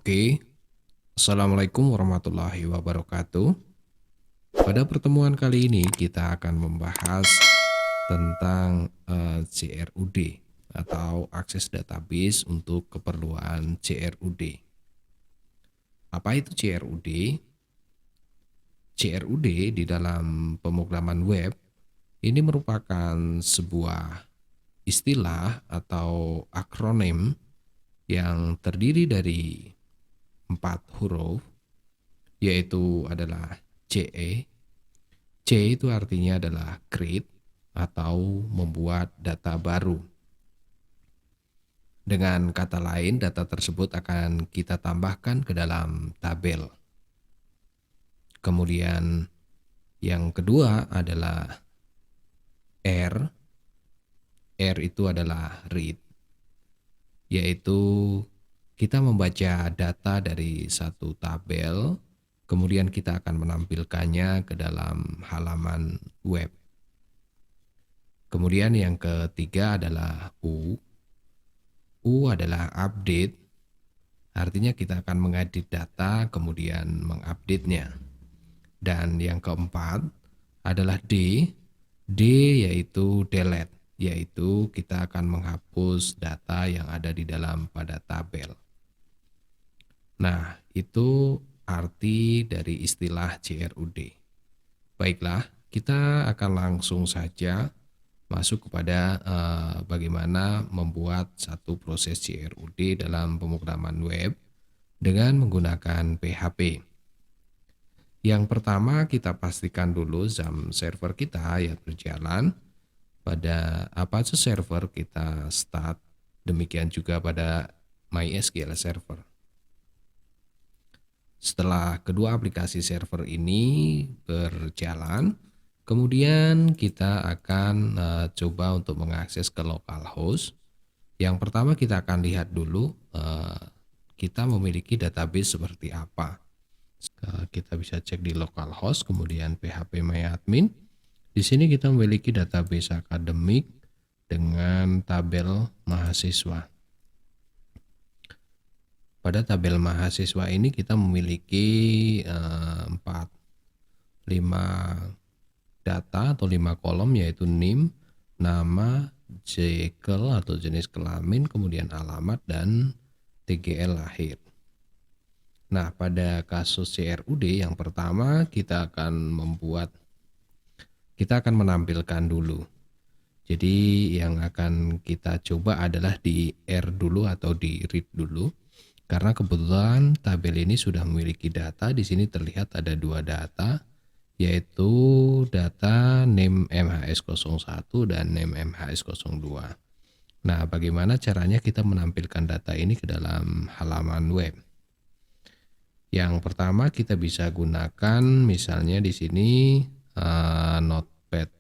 Oke, Assalamualaikum warahmatullahi wabarakatuh. Pada pertemuan kali ini kita akan membahas tentang CRUD atau akses database untuk keperluan CRUD. Apa itu CRUD? CRUD di dalam pemrograman web ini merupakan sebuah istilah atau akronim yang terdiri dari 4 huruf, yaitu adalah CE. C itu artinya adalah create atau membuat data baru. Dengan kata lain, data tersebut akan kita tambahkan ke dalam tabel. Kemudian yang kedua adalah R. R itu adalah read, yaitu kita membaca data dari satu tabel, kemudian kita akan menampilkannya ke dalam halaman web. Kemudian yang ketiga adalah U. U adalah update, artinya kita akan mengedit data kemudian mengupdate-nya. Dan yang keempat adalah D. D yaitu delete, yaitu kita akan menghapus data yang ada di dalam pada tabel. Nah, itu arti dari istilah CRUD. Baiklah, kita akan langsung saja masuk kepada bagaimana membuat satu proses CRUD dalam pemrograman web dengan menggunakan PHP. Yang pertama kita pastikan dulu jam server kita ya berjalan. Pada Apache server kita start, demikian juga pada MySQL server. Setelah kedua aplikasi server ini berjalan, kemudian kita akan coba untuk mengakses ke localhost. Yang pertama kita akan lihat dulu kita memiliki database seperti apa. Kita bisa cek di localhost, kemudian phpMyAdmin. Di sini kita memiliki database akademik dengan tabel mahasiswa. Pada tabel mahasiswa ini kita memiliki 5 data atau 5 kolom, yaitu NIM, nama, jekyll atau jenis kelamin, kemudian alamat, dan TGL lahir. Nah, pada kasus CRUD yang pertama kita akan menampilkan dulu. Jadi yang akan kita coba adalah di R dulu atau di read dulu. Karena kebetulan tabel ini sudah memiliki data. Di sini terlihat ada 2 data, yaitu data name MHS01 dan name MHS02. Nah, bagaimana caranya kita menampilkan data ini ke dalam halaman web? Yang pertama kita bisa gunakan misalnya di sini Notepad++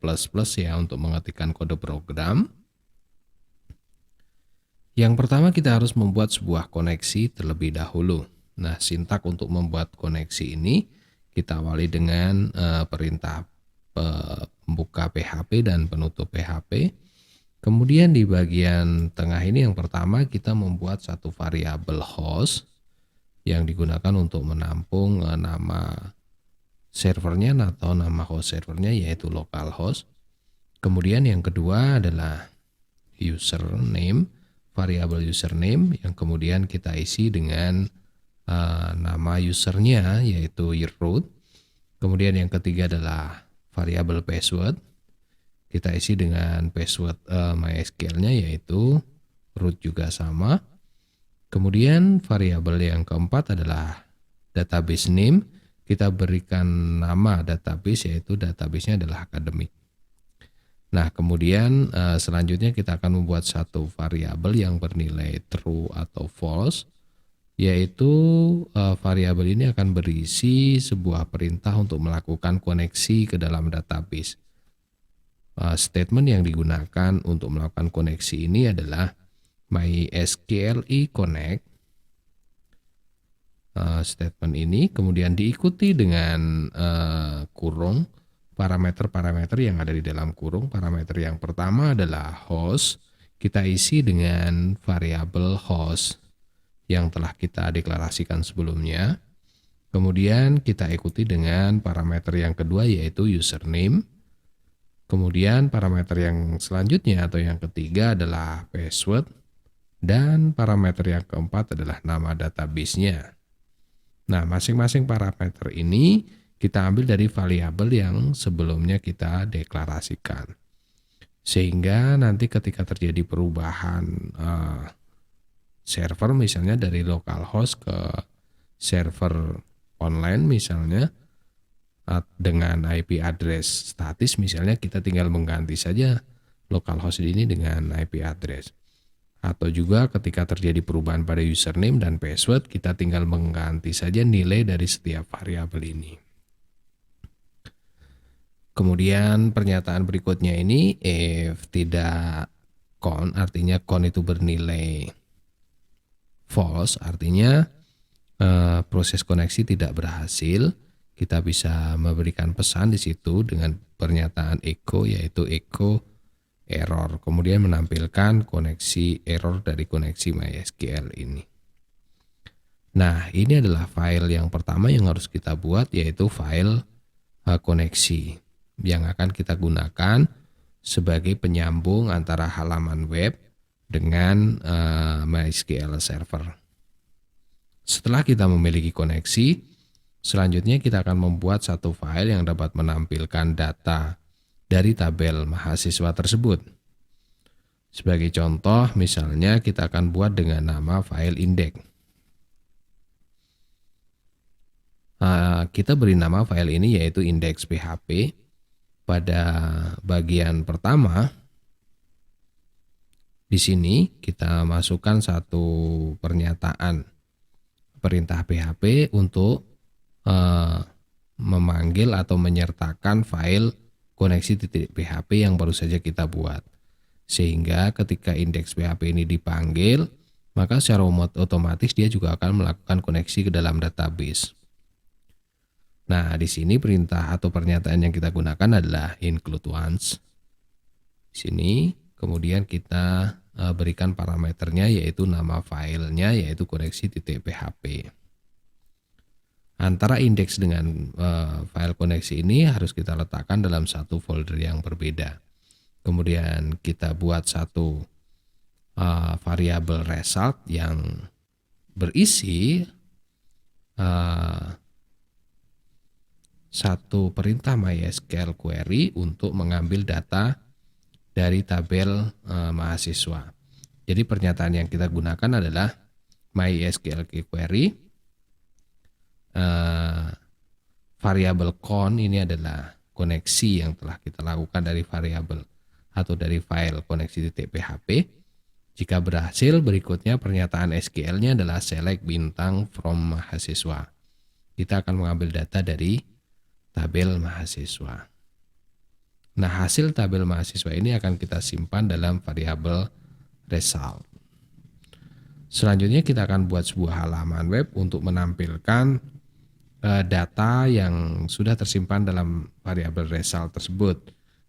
ya untuk mengetikkan kode program. Yang pertama kita harus membuat sebuah koneksi terlebih dahulu. Nah, sintak untuk membuat koneksi ini kita awali dengan perintah pembuka PHP dan penutup PHP. Kemudian di bagian tengah ini yang pertama kita membuat satu variabel host yang digunakan untuk menampung nama servernya atau nama host servernya, yaitu localhost. Kemudian yang kedua adalah username, variabel username yang kemudian kita isi dengan nama usernya yaitu root. Kemudian yang ketiga adalah variabel password, kita isi dengan password MySQL-nya yaitu root juga sama. Kemudian variabel yang keempat adalah database name, kita berikan nama database yaitu database-nya adalah akademik. Nah, kemudian selanjutnya kita akan membuat satu variabel yang bernilai true atau false, yaitu variabel ini akan berisi sebuah perintah untuk melakukan koneksi ke dalam database. Statement yang digunakan untuk melakukan koneksi ini adalah MySQL connect. Statement ini kemudian diikuti dengan kurung parameter-parameter yang ada di dalam kurung. Parameter yang pertama adalah host, kita isi dengan variabel host. yang telah kita deklarasikan sebelumnya. Kemudian kita ikuti dengan parameter yang kedua yaitu username. Kemudian parameter yang selanjutnya atau yang ketiga adalah password. Dan parameter yang keempat adalah nama database-nya. Nah, masing-masing parameter ini kita ambil dari variabel yang sebelumnya kita deklarasikan. Sehingga nanti ketika terjadi perubahan server misalnya dari localhost ke server online misalnya dengan IP address statis misalnya, kita tinggal mengganti saja localhost ini dengan IP address. Atau juga ketika terjadi perubahan pada username dan password, kita tinggal mengganti saja nilai dari setiap variabel ini. Kemudian pernyataan berikutnya ini, if tidak count, artinya count itu bernilai false, artinya proses koneksi tidak berhasil. Kita bisa memberikan pesan di situ dengan pernyataan echo, yaitu echo error, kemudian menampilkan koneksi error dari koneksi MySQL ini. Nah, ini adalah file yang pertama yang harus kita buat, yaitu file koneksi yang akan kita gunakan sebagai penyambung antara halaman web dengan MySQL server. Setelah kita memiliki koneksi, selanjutnya kita akan membuat satu file yang dapat menampilkan data dari tabel mahasiswa tersebut. Sebagai contoh, misalnya kita akan buat dengan nama file index. Kita beri nama file ini yaitu index.php. Pada bagian pertama, di sini kita masukkan satu pernyataan perintah PHP untuk memanggil atau menyertakan file koneksi.php yang baru saja kita buat. Sehingga ketika index.php ini dipanggil, maka secara otomatis dia juga akan melakukan koneksi ke dalam database. Nah, di sini perintah atau pernyataan yang kita gunakan adalah include once. Di sini kemudian kita berikan parameternya yaitu nama filenya yaitu koneksi.php. Antara indeks dengan file koneksi ini harus kita letakkan dalam satu folder yang berbeda. Kemudian kita buat satu variabel result yang berisi satu perintah MySQL query untuk mengambil data dari tabel mahasiswa. Jadi pernyataan yang kita gunakan adalah MySQL query. Variabel count ini adalah koneksi yang telah kita lakukan dari variabel atau dari file koneksi.php. Jika berhasil, berikutnya pernyataan SQL-nya adalah select bintang from mahasiswa. Kita akan mengambil data dari tabel mahasiswa. Nah, hasil tabel mahasiswa ini akan kita simpan dalam variabel result. Selanjutnya kita akan buat sebuah halaman web untuk menampilkan data yang sudah tersimpan dalam variabel result tersebut.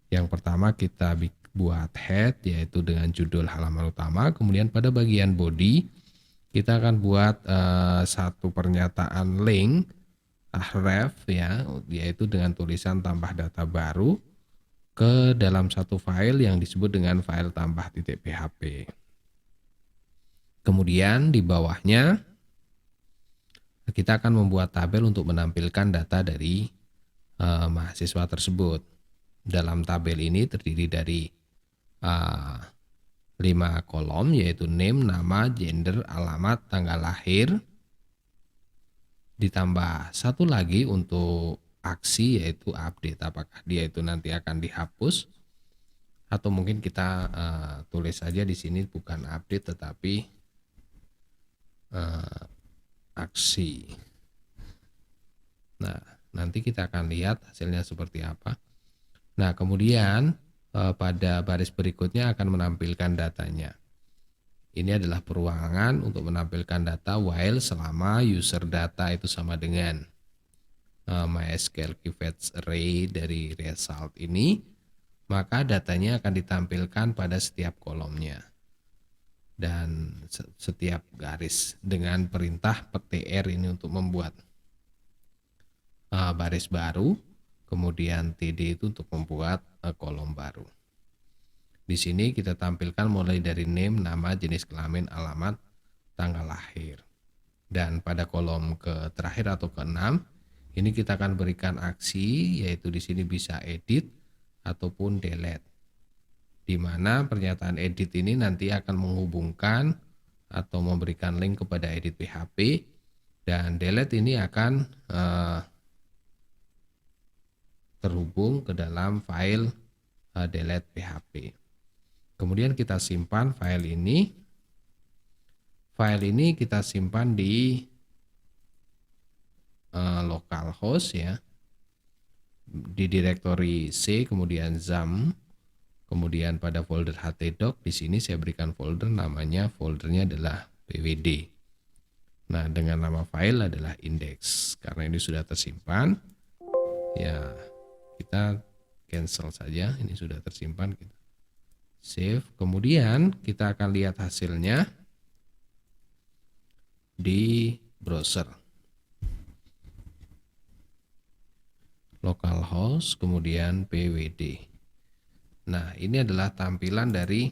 Yang pertama kita buat head yaitu dengan judul halaman utama, kemudian pada bagian body kita akan buat satu pernyataan link ref ya, yaitu dengan tulisan tambah data baru ke dalam satu file yang disebut dengan file tambah.php. Kemudian di bawahnya kita akan membuat tabel untuk menampilkan data dari mahasiswa tersebut. Dalam tabel ini terdiri dari 5 kolom yaitu name, nama, gender, alamat, tanggal lahir. Ditambah satu lagi untuk aksi yaitu update, apakah dia itu nanti akan dihapus atau mungkin kita tulis saja di sini bukan update tetapi aksi. Nah, nanti kita akan lihat hasilnya seperti apa. Nah, kemudian pada baris berikutnya akan menampilkan datanya. Ini adalah peruangan untuk menampilkan data while selama user data itu sama dengan MySQL key fetch array dari result ini, maka datanya akan ditampilkan pada setiap kolomnya. dan setiap garis dengan perintah ptr ini untuk membuat baris baru, kemudian td itu untuk membuat kolom baru. Di sini kita tampilkan mulai dari name, nama, jenis kelamin, alamat, tanggal lahir. Dan pada kolom ke terakhir atau ke-6 ini kita akan berikan aksi, yaitu di sini bisa edit ataupun delete. Di mana pernyataan edit ini nanti akan menghubungkan atau memberikan link kepada edit PHP, dan delete ini akan terhubung ke dalam file delete PHP. Kemudian kita simpan file ini. File ini kita simpan di localhost ya, di direktori C, kemudian XAMPP, kemudian pada folder htdoc. Di sini saya berikan folder, namanya foldernya adalah pwd. Nah, dengan nama file adalah index. Karena ini sudah tersimpan, ya kita cancel saja. Ini sudah tersimpan, kita save. Kemudian kita akan lihat hasilnya di browser. Localhost, kemudian pwd. Nah, ini adalah tampilan dari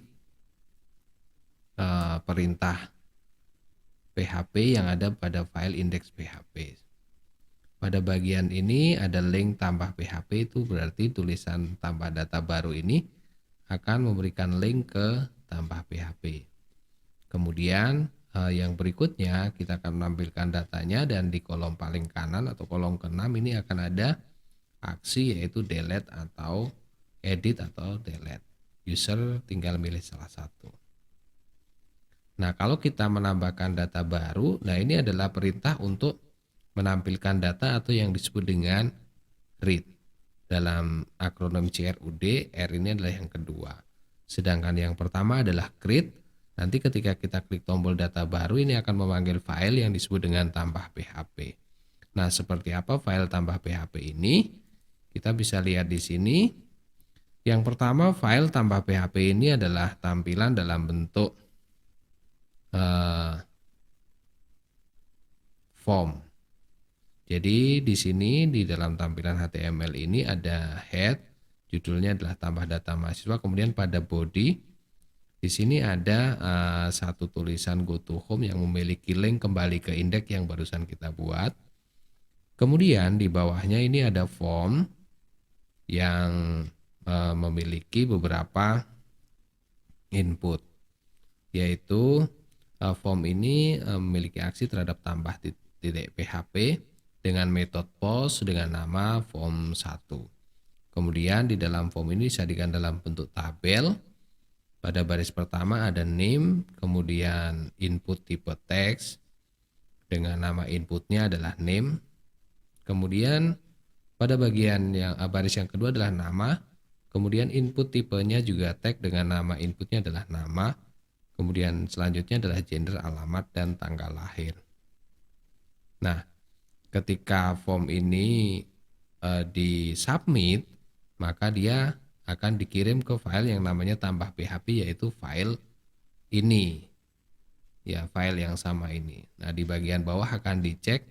perintah PHP yang ada pada file index PHP. Pada bagian ini ada link tambah PHP, itu berarti tulisan tambah data baru ini akan memberikan link ke tambah PHP. Kemudian yang berikutnya kita akan menampilkan datanya, dan di kolom paling kanan atau kolom ke-6 ini akan ada aksi, yaitu delete atau edit atau delete. User tinggal milih salah satu. Nah, kalau kita menambahkan data baru, nah ini adalah perintah untuk menampilkan data atau yang disebut dengan read. Dalam akronim CRUD, R ini adalah yang kedua. Sedangkan yang pertama adalah create. Nanti ketika kita klik tombol data baru, ini akan memanggil file yang disebut dengan tambah PHP. Nah, seperti apa file tambah PHP ini? Kita bisa lihat di sini. Yang pertama, file tambah PHP ini adalah tampilan dalam bentuk form. Jadi di sini di dalam tampilan HTML ini ada head, judulnya adalah tambah data mahasiswa, kemudian pada body di sini ada satu tulisan go to home yang memiliki link kembali ke indeks yang barusan kita buat. Kemudian di bawahnya ini ada form yang memiliki beberapa input, yaitu form ini memiliki aksi terhadap tambah titik PHP dengan metode post dengan nama form 1. Kemudian di dalam form ini disajikan dalam bentuk tabel. Pada baris pertama ada name, kemudian input tipe teks dengan nama inputnya adalah name. Kemudian pada bagian yang baris yang kedua adalah nama, kemudian input tipenya juga tag dengan nama inputnya adalah nama. Kemudian selanjutnya adalah gender, alamat, dan tanggal lahir. Nah, ketika form ini disubmit, maka dia akan dikirim ke file yang namanya tambah PHP, yaitu file ini. Ya, file yang sama ini. Nah, di bagian bawah akan dicek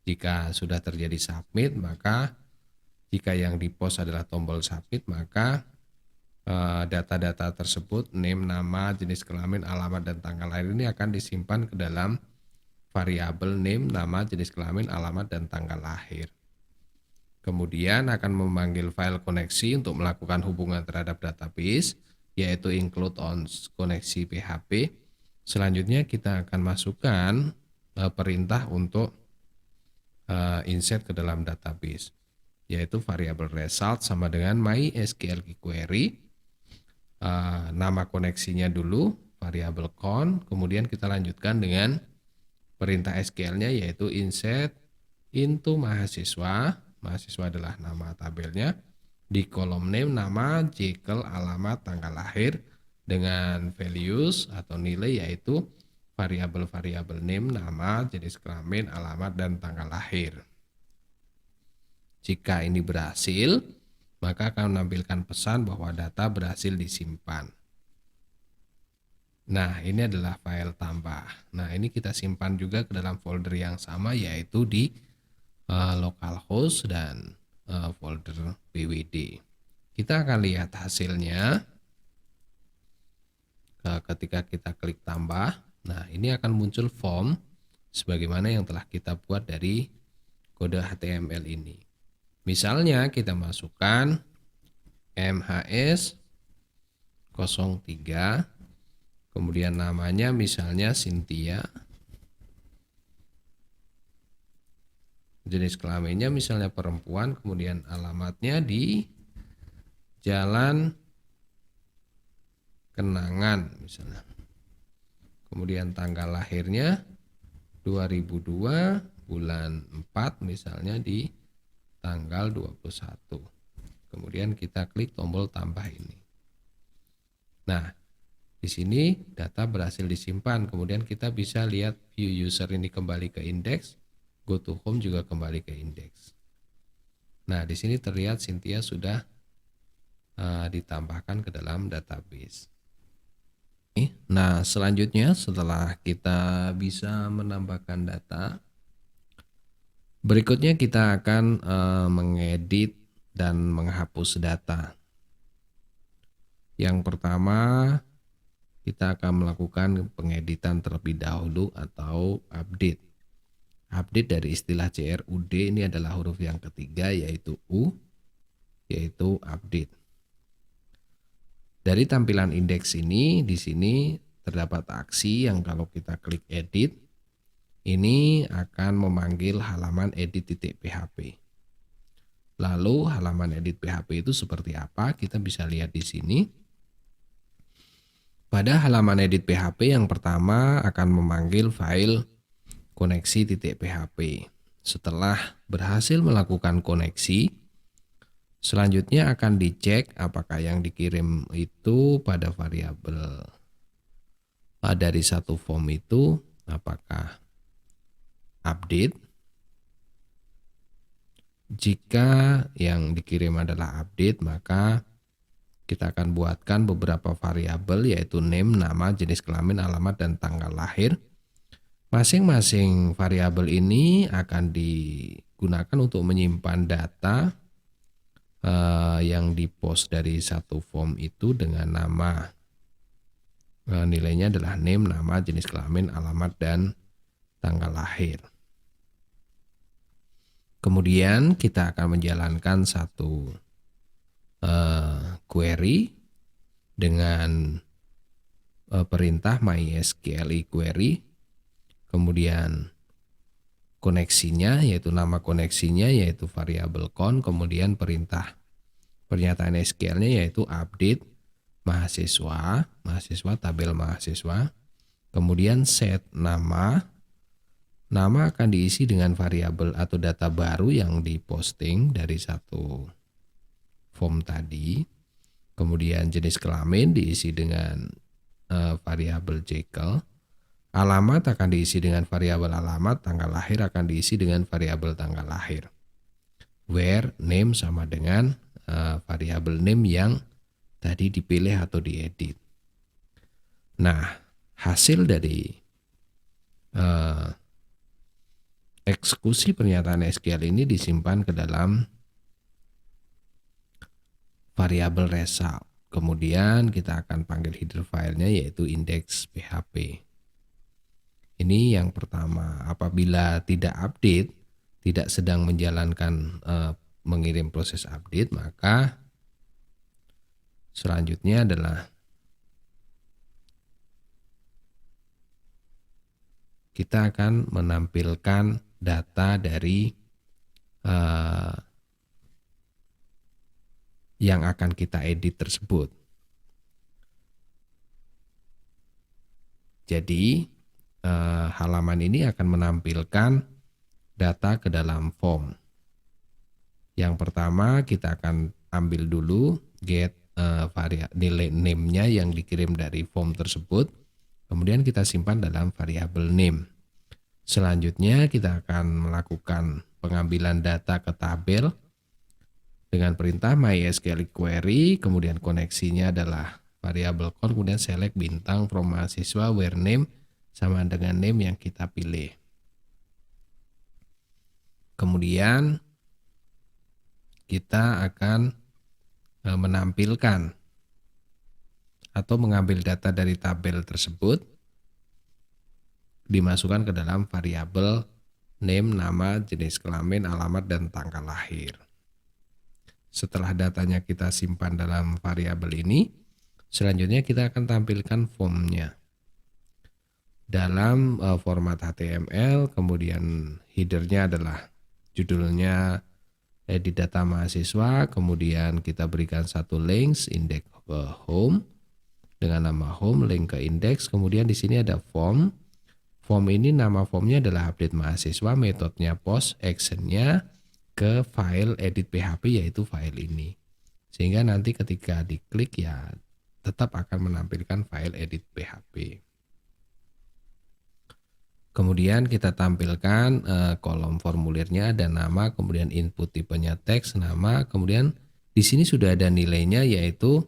jika sudah terjadi submit, maka jika yang di post adalah tombol submit, maka data-data tersebut, name, nama, jenis kelamin, alamat, dan tanggal lahir ini akan disimpan ke dalam variabel name, nama, jenis kelamin, alamat, dan tanggal lahir. Kemudian akan memanggil file koneksi untuk melakukan hubungan terhadap database, yaitu include on koneksi PHP. Selanjutnya kita akan masukkan perintah untuk insert ke dalam database, yaitu variabel result sama dengan MySQL query. Nama koneksinya dulu, variabel count, kemudian kita lanjutkan dengan perintah SQL-nya, yaitu insert into mahasiswa. Mahasiswa adalah nama tabelnya. Di kolom name nama, Jekyll, alamat, tanggal lahir dengan values atau nilai, yaitu variabel-variabel name, nama, jenis kelamin, alamat, dan tanggal lahir. Jika ini berhasil, maka akan menampilkan pesan bahwa data berhasil disimpan. Nah, ini adalah file tambah. Nah, ini kita simpan juga ke dalam folder yang sama, yaitu di localhost dan folder bwd. Kita akan lihat hasilnya ketika kita klik tambah. Nah, ini akan muncul form sebagaimana yang telah kita buat dari kode HTML ini. Misalnya kita masukkan MHS 03, kemudian namanya misalnya Cynthia, jenis kelaminnya misalnya perempuan, kemudian alamatnya di Jalan Kenangan misalnya. Kemudian tanggal lahirnya 2002 bulan 4 misalnya di tanggal 21. Kemudian kita klik tombol tambah ini. Nah, di sini data berhasil disimpan. Kemudian kita bisa lihat view user ini kembali ke indeks, go to home juga kembali ke indeks. Nah, di sini terlihat Cynthia sudah ditambahkan ke dalam database. Nah, selanjutnya setelah kita bisa menambahkan data, berikutnya kita akan mengedit dan menghapus data. Yang pertama, kita akan melakukan pengeditan terlebih dahulu atau update. Update dari istilah CRUD ini adalah huruf yang ketiga, yaitu U, yaitu update. Dari tampilan indeks ini, di sini terdapat aksi yang kalau kita klik edit, ini akan memanggil halaman edit.php. Lalu halaman edit PHP itu seperti apa? Kita bisa lihat di sini. Pada halaman edit PHP yang pertama akan memanggil file koneksi.php. Setelah berhasil melakukan koneksi, selanjutnya akan dicek apakah yang dikirim itu pada variabel dari satu form itu apakah update. Jika yang dikirim adalah update, maka kita akan buatkan beberapa variabel, yaitu name, nama, jenis kelamin, alamat, dan tanggal lahir. Masing-masing variabel ini akan digunakan untuk menyimpan data yang dipost dari satu form itu dengan nama. Nilainya adalah name, nama, jenis kelamin, alamat, dan tanggal lahir. Kemudian kita akan menjalankan satu query dengan perintah MySQL query. Kemudian koneksinya, yaitu nama koneksinya yaitu variabel con, kemudian perintah pernyataan SQL-nya yaitu update mahasiswa, tabel mahasiswa. Kemudian set nama akan diisi dengan variabel atau data baru yang diposting dari satu form tadi. Kemudian jenis kelamin diisi dengan variabel Jekyll. Alamat akan diisi dengan variabel alamat, tanggal lahir akan diisi dengan variabel tanggal lahir. Where name sama dengan variabel name yang tadi dipilih atau diedit. Nah, hasil dari eksekusi pernyataan SQL ini disimpan ke dalam variabel result. Kemudian kita akan panggil header filenya yaitu index.php. Ini yang pertama, apabila tidak update, tidak sedang menjalankan mengirim proses update, maka selanjutnya adalah kita akan menampilkan data dari yang akan kita edit tersebut. Jadi halaman ini akan menampilkan data ke dalam form. Yang pertama kita akan ambil dulu get nilai name-nya yang dikirim dari form tersebut. Kemudian kita simpan dalam variabel name. Selanjutnya kita akan melakukan pengambilan data ke tabel dengan perintah MySQL query, kemudian koneksinya adalah variabel count, kemudian select bintang from mahasiswa where name sama dengan name yang kita pilih. Kemudian kita akan menampilkan atau mengambil data dari tabel tersebut, dimasukkan ke dalam variabel name, nama, jenis kelamin, alamat, dan tanggal lahir. Setelah datanya kita simpan dalam variabel ini, selanjutnya kita akan tampilkan formnya dalam format HTML, kemudian headernya adalah judulnya edit data mahasiswa, kemudian kita berikan satu links index home dengan nama home, link ke index, kemudian di sini ada form. Form ini nama formnya adalah update mahasiswa, metodenya post, actionnya ke file edit PHP yaitu file ini. Sehingga nanti ketika diklik ya tetap akan menampilkan file edit PHP. Kemudian kita tampilkan kolom formulirnya, ada nama, kemudian input tipenya teks, nama, kemudian di sini sudah ada nilainya yaitu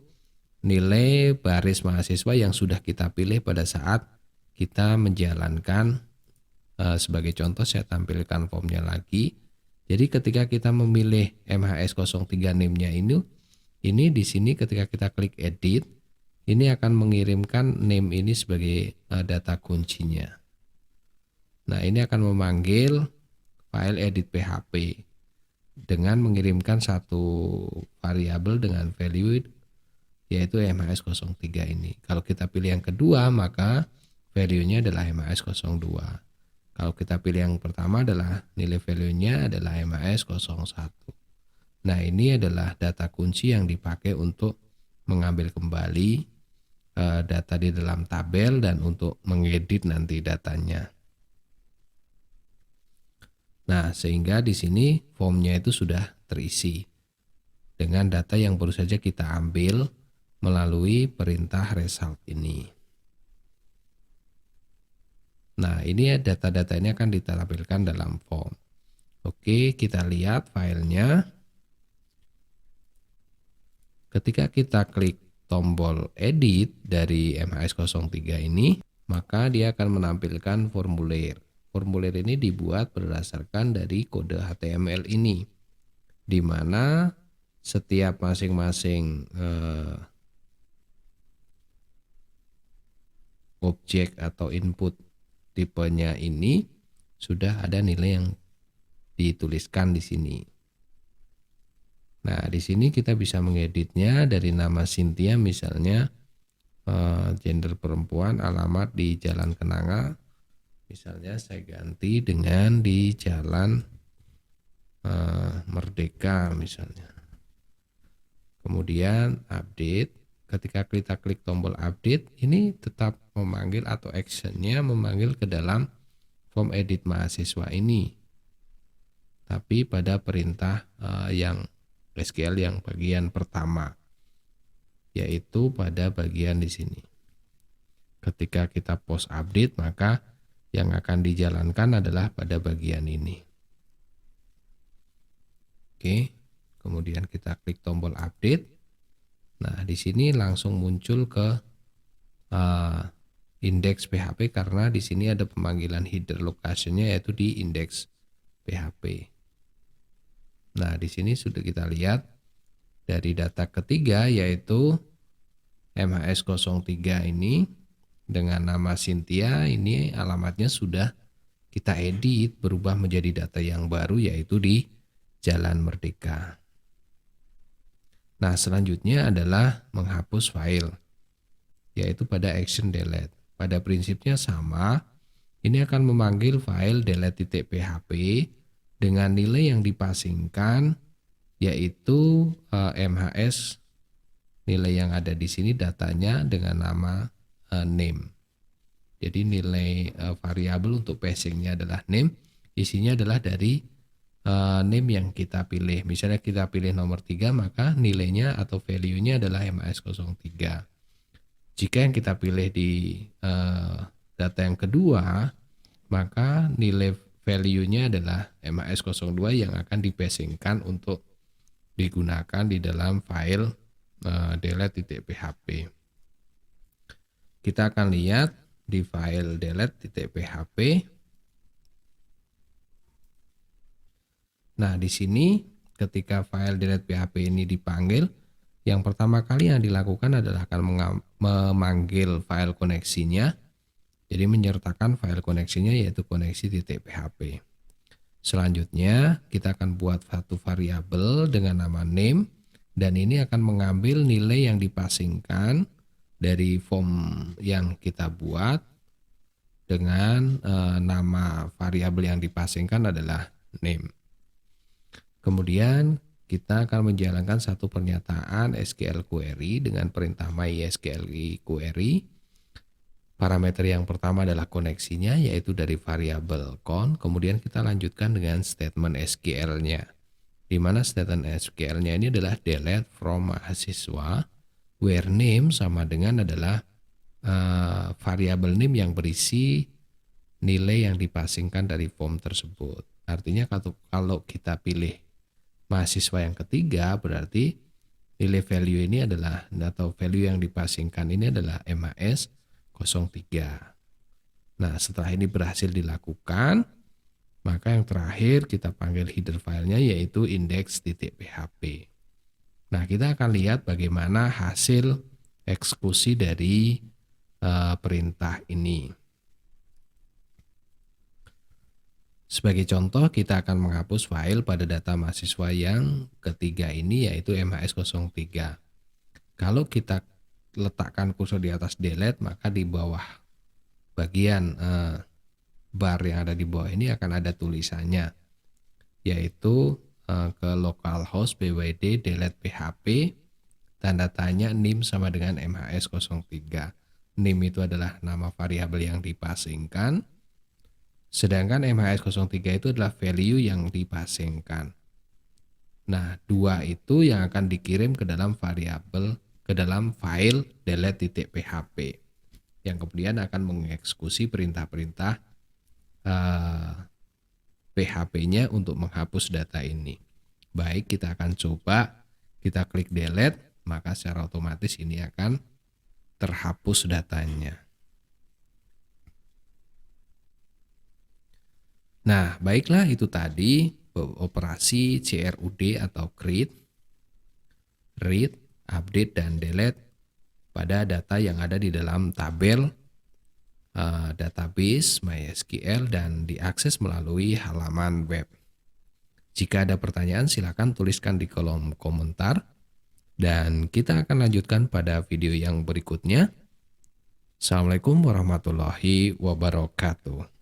nilai baris mahasiswa yang sudah kita pilih pada saat kita menjalankan. Sebagai contoh saya tampilkan formnya lagi. Jadi ketika kita memilih MHS03 name-nya ini di sini ketika kita klik edit, ini akan mengirimkan name ini sebagai data kuncinya. Nah, ini akan memanggil file edit PHP dengan mengirimkan satu variabel dengan value yaitu MHS03 ini. Kalau kita pilih yang kedua, maka value-nya adalah MHS02. Kalau kita pilih yang pertama adalah nilai value-nya adalah MHS01. Nah, ini adalah data kunci yang dipakai untuk mengambil kembali data di dalam tabel dan untuk mengedit nanti datanya. Nah, sehingga di sini formnya itu sudah terisi dengan data yang baru saja kita ambil melalui perintah result ini. Nah, ini ya data-data ini akan ditampilkan dalam form. Oke, kita lihat filenya. Ketika kita klik tombol edit dari MHS03 ini, maka dia akan menampilkan formulir. Formulir ini dibuat berdasarkan dari kode HTML ini, di mana setiap masing-masing objek atau input tipenya ini sudah ada nilai yang dituliskan di sini. Nah, di sini kita bisa mengeditnya dari nama Cynthia misalnya gender perempuan, alamat di Jalan Kenanga. Misalnya saya ganti dengan di Jalan Merdeka misalnya. Kemudian update. Ketika kita klik tombol update, ini tetap memanggil atau actionnya memanggil ke dalam form edit mahasiswa ini. Tapi pada perintah yang SQL yang bagian pertama, yaitu pada bagian di sini. Ketika kita post update, maka yang akan dijalankan adalah pada bagian ini. Oke, kemudian kita klik tombol update. Nah, di sini langsung muncul ke indeks PHP karena di sini ada pemanggilan header location-nya yaitu di indeks PHP. Nah, di sini sudah kita lihat dari data ketiga yaitu MHS03 ini dengan nama Cynthia, ini alamatnya sudah kita edit berubah menjadi data yang baru yaitu di Jalan Merdeka. Nah, selanjutnya adalah menghapus file, yaitu pada action delete. Pada prinsipnya sama, ini akan memanggil file delete.php dengan nilai yang dipasingkan, yaitu MHS, nilai yang ada di sini datanya dengan nama name. Jadi nilai variabel untuk passingnya adalah name, isinya adalah dari name yang kita pilih. Misalnya kita pilih nomor 3, maka nilainya atau value-nya adalah MHS03. Jika yang kita pilih di data yang kedua, maka nilai value-nya adalah MHS02 yang akan dipasingkan untuk digunakan di dalam file delete.php. Kita akan lihat di file delete.php. Nah, di sini ketika file delete.php ini dipanggil, yang pertama kali yang dilakukan adalah akan memanggil file koneksinya. Jadi menyertakan file koneksinya yaitu koneksi.php. Selanjutnya kita akan buat satu variabel dengan nama name, dan ini akan mengambil nilai yang dipasingkan dari form yang kita buat dengan nama variabel yang dipasingkan adalah name. Kemudian kita akan menjalankan satu pernyataan SQL query dengan perintah mysql query. Parameter yang pertama adalah koneksinya, yaitu dari variabel con. Kemudian kita lanjutkan dengan statement SQL-nya, di mana statement SQL-nya ini adalah delete from mahasiswa, where name sama dengan adalah variabel name yang berisi nilai yang dipasingkan dari form tersebut. Artinya kalau kita pilih mahasiswa yang ketiga, berarti nilai value ini adalah, atau value yang dipasingkan ini adalah MAS 03. Nah, setelah ini berhasil dilakukan, maka yang terakhir kita panggil header filenya yaitu index.php. Nah, kita akan lihat bagaimana hasil eksekusi dari perintah ini. Sebagai contoh, kita akan menghapus file pada data mahasiswa yang ketiga ini yaitu MHS03. Kalau kita letakkan kursor di atas delete, maka di bawah bagian bar yang ada di bawah ini akan ada tulisannya, yaitu ke localhost byd delete php, tanda tanya nim sama dengan MHS03. Nim itu adalah nama variabel yang dipasingkan, sedangkan MHS03 itu adalah value yang dipasingkan. Nah, dua itu yang akan dikirim ke dalam variabel, ke dalam file delete.php, yang kemudian akan mengeksekusi perintah-perintah PHP-nya untuk menghapus data ini. Baik, kita akan coba, kita klik delete, maka secara otomatis ini akan terhapus datanya. Nah, baiklah, itu tadi operasi CRUD atau create, read, update, dan delete pada data yang ada di dalam tabel database MySQL dan diakses melalui halaman web. Jika ada pertanyaan, silakan tuliskan di kolom komentar dan kita akan lanjutkan pada video yang berikutnya. Assalamualaikum warahmatullahi wabarakatuh.